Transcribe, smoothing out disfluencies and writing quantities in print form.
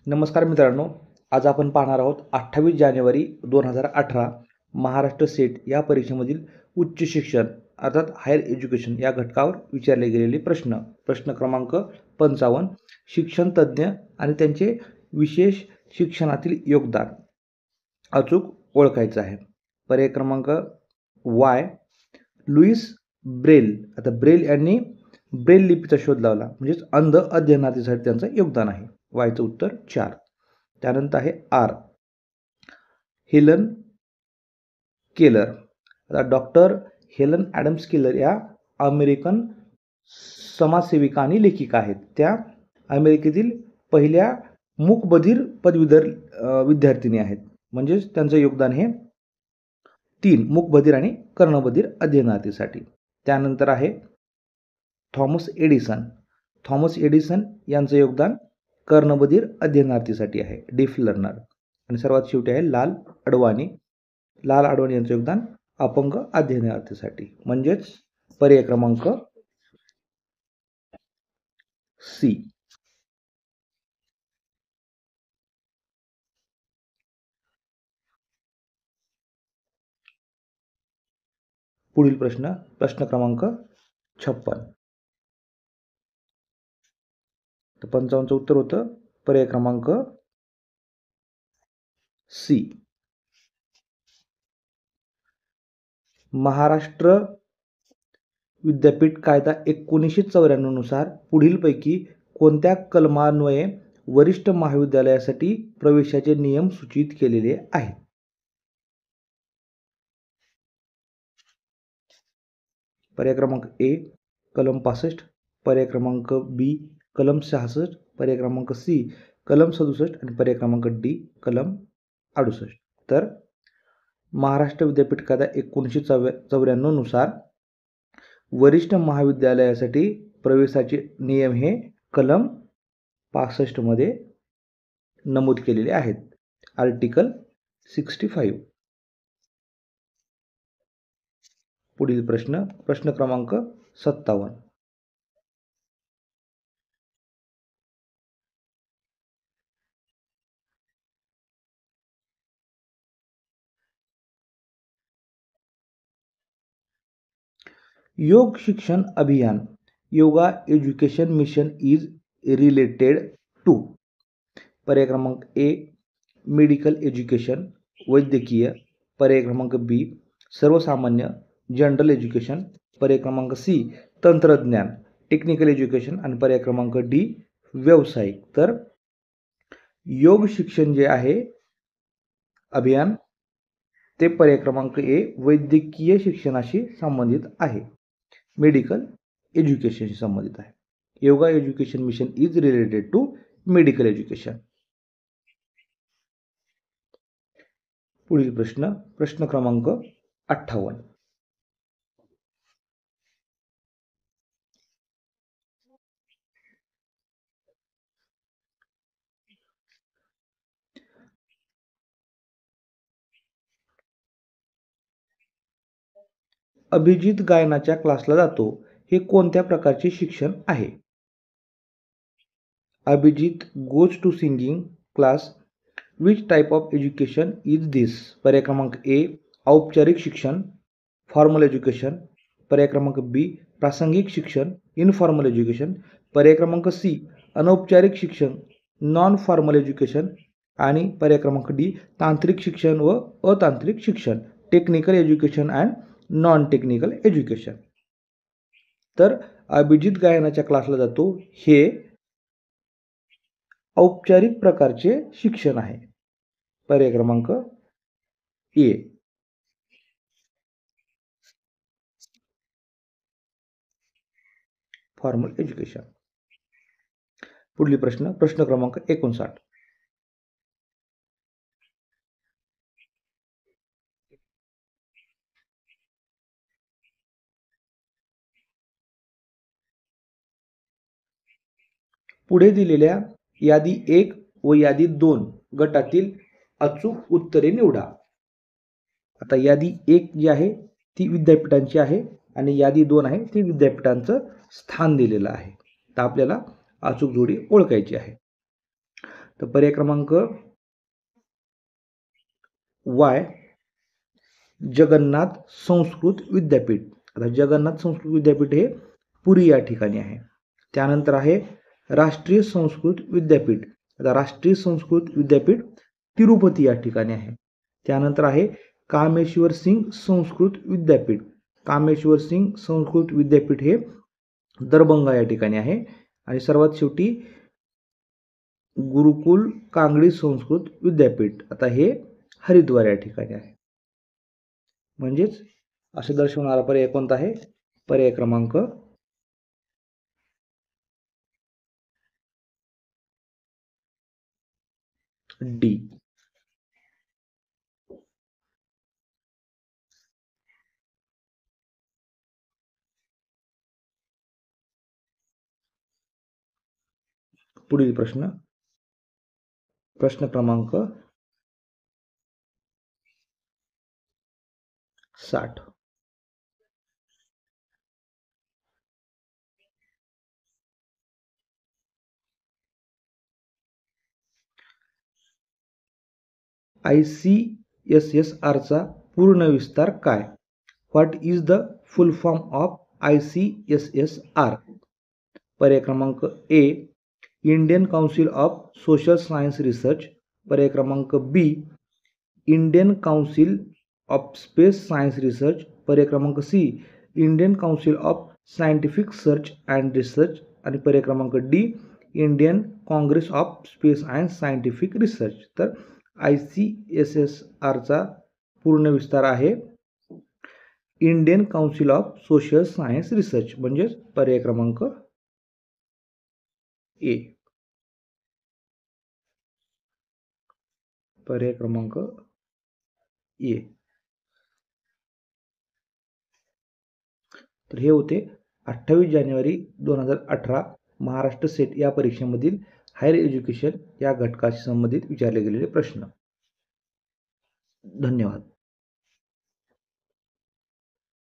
नमस्कार मित्रांनो, आज आपण पाहणार आहोत 28 जानेवारी 2018 महाराष्ट्र सेट या परीक्षेमधील उच्च शिक्षण अर्थात हायर एज्युकेशन या घटकावर विचारले गेलेले प्रश्न क्रमांक 55 शिक्षण तज्ज्ञ आणि त्यांचे विशेष शिक्षणातील योगदान अचूक ओळखायचं आहे. पर्याय क्रमांक वाय, लुईस ब्रेल. आता ब्रेल यांनी ब्रेल लिपीचा शोध लावला, म्हणजेच अंध अध्ययनासाठी त्यांचं योगदान आहे. वायचं उत्तर 4. त्यानंतर आहे आर, हेलन केलर. आता डॉक्टर हेलन ॲडम्स केलर या अमेरिकन समाजसेविका आणि लेखिका आहेत. त्या अमेरिकेतील पहिल्या मूकबधीर पदवीधर विद्यार्थिनी आहेत. म्हणजेच त्यांचं योगदान हे 3 मूकबधीर आणि कर्णबधीर अध्ययनार्थीसाठी. त्यानंतर आहे थॉमस एडिसन यांचं योगदान कर्णबधीर अध्ययनार्थीसाठी आहे, डीफ लर्नर. आणि सर्वात शेवटी आहे लाल अडवाणी यांचं योगदान अपंग अध्ययनार्थीसाठी. म्हणजेच पर्याय क्रमांक सी. पुढील प्रश्न क्रमांक 56. तर 55चं उत्तर होतं पर्याय क्रमांक सी. महाराष्ट्र विद्यापीठ कायदा 1994 नुसार पुढीलपैकी कोणत्या कलमान्वये वरिष्ठ महाविद्यालयासाठी प्रवेशाचे नियम सूचित केलेले आहेत? पर्याय क्रमांक ए कलम 65, पर्याय क्रमांक बी कलम 66, पर्याय क्रमांक सी कलम 67 आणि पर्याय क्रमांक डी कलम 68. तर महाराष्ट्र विद्यापीठ कायदा 1994 नुसार वरिष्ठ महाविद्यालयासाठी प्रवेशाचे नियम हे कलम 65 मध्ये नमूद केलेले आहेत. आर्टिकल 65. पुढील प्रश्न क्रमांक 57. योग शिक्षण अभियान yoga education mission is related to. पर्याय क्रमांक ए मेडिकल एज्युकेशन वैद्यकीय, पर्याय क्रमांक बी सर्वसामान्य जनरल एज्युकेशन, पर्याय क्रमांक सी तंत्रज्ञान टेक्निकल एज्युकेशन आणि पर्याय क्रमांक डी व्यावसायिक. तर योग शिक्षण जे आहे अभियान ते पर्याय क्रमांक ए वैद्यकीय शिक्षणाशी संबंधित आहे, मेडिकल एज्युकेशनशी संबंधित आहे. Yoga education mission is related to medical education. पुढील प्रश्न क्रमांक 58. अभिजित गायनाच्या क्लासला जातो हे कोणत्या प्रकारचे शिक्षण आहे? Abhijit goes to singing class. Which type of education is this? पर्याय क्रमांक ए औपचारिक शिक्षण फॉर्मल एज्युकेशन, पर्याय क्रमांक बी प्रासंगिक शिक्षण इनफॉर्मल एज्युकेशन, पर्याय क्रमांक सी अनौपचारिक शिक्षण नॉन फॉर्मल एज्युकेशन आणि पर्याय क्रमांक डी तांत्रिक शिक्षण व अतांत्रिक शिक्षण technical education and non technical education. तर अभिजित गायनाच्या क्लासला जातो हे औपचारिक प्रकारचे शिक्षण आहे, पर्याय क्रमांक ए. Formal education. पुढील प्रश्न क्रमांक 59. पुढे दिलेल्या यादी 1 व यादी 2 गटातील अचूक उत्तरे निवडा. आता यादी 1 जी आहे ती विद्यापीठांची आहे आणि यादी 2 आहे ती विद्यापीठांचं स्थान दिलेलं आहे. तर आपल्याला अचूक जोडी ओळखायची आहे. तर पर्याय क्रमांक वाय जगन्नाथ संस्कृत विद्यापीठ. आता जगन्नाथ संस्कृत विद्यापीठ हे पुरी या ठिकाणी आहे. त्यानंतर आहे राष्ट्रीय संस्कृत विद्यापीठ. आता राष्ट्रीय संस्कृत विद्यापीठ तिरुपती या ठिकाणी आहे. त्यानंतर आहे कामेश्वर सिंग संस्कृत विद्यापीठ. कामेश्वर सिंग संस्कृत विद्यापीठ हे दरभंगा या ठिकाणी आहे. आणि सर्वात शेवटी गुरुकुल कांगडी संस्कृत विद्यापीठ, आता हे हरिद्वार या ठिकाणी आहे. म्हणजेच असे दर्शवणारा पर्याय कोणता आहे? पर्याय क्रमांक डी. पुढील प्रश्न क्रमांक 60. ICSSR चा पूर्ण विस्तार काय? What is the full form of ICSSR? पर्याय क्रमांक A Indian council of social science research. पर्याय क्रमांक B Indian council of space science research. पर्याय क्रमांक C Indian council of scientific search and research. आणि पर्याय क्रमांक D Indian congress of space and scientific research. तर ICSSR चा पूर्ण विस्तार आहे Indian council of social science research, म्हणजेच पर्याय क्रमांक ए. पर्याय क्रमांक ए. तर हे होते 28 जानेवारी 2018 महाराष्ट्र सेट या परीक्षेमधील हायर एज्युकेशन या घटकाशी संबंधित विचारले गेलेले प्रश्न. धन्यवाद.